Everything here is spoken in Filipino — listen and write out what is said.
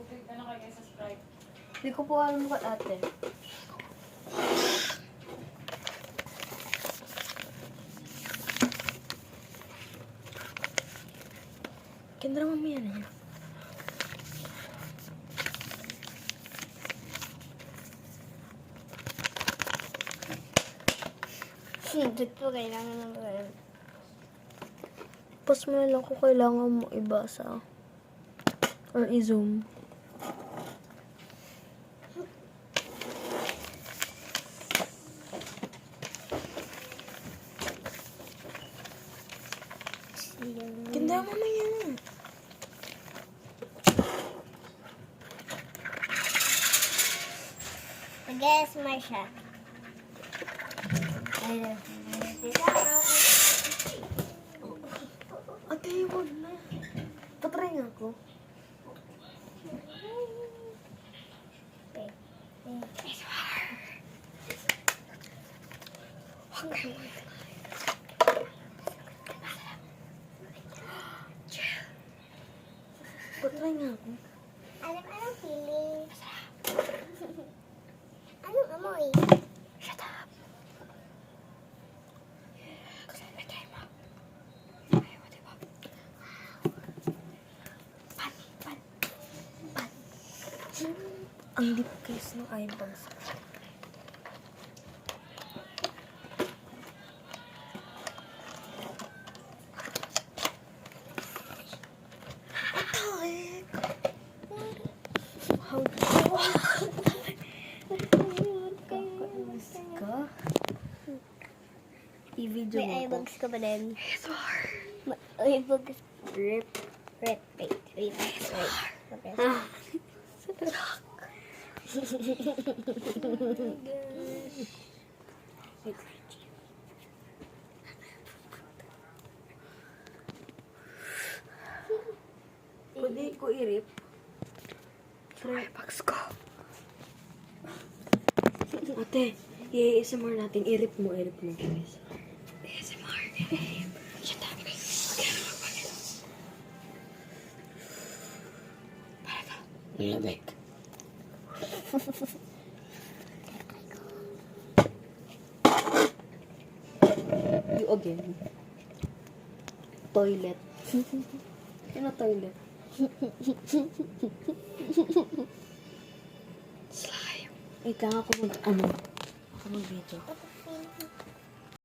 tubig na nakagay sa Sprite. Hindi ko po alam kung ate. Kendra mamaya na yan. Dito kailangan ng red. Pas mo lang kung kailangan mo ibasa. Or i-zoom. Ganda mamaya na. Guess Marsha. Ayun. Ate, huwag na. Tatry nga ako. Tatry nga ako. Anong feeling? Anong amoy? Shut up. Kasi natry mo. Ayaw mo, diba? Pan. Ang deep case ng eyeballs. How do kakainis ka? I-video May mo ko. eyebags ka ba din? ASMR. Eyebags. Wait. Okay. Pwede ko i-rip. Eyebags ko. Ate, i-ASMR natin. I-rip mo. Guys. ASMR. Shut up. Okay, magpagin. Para ka. Nilamig. You again. Toilet. Ano toilet? Slime. Ika nga ako mag-video.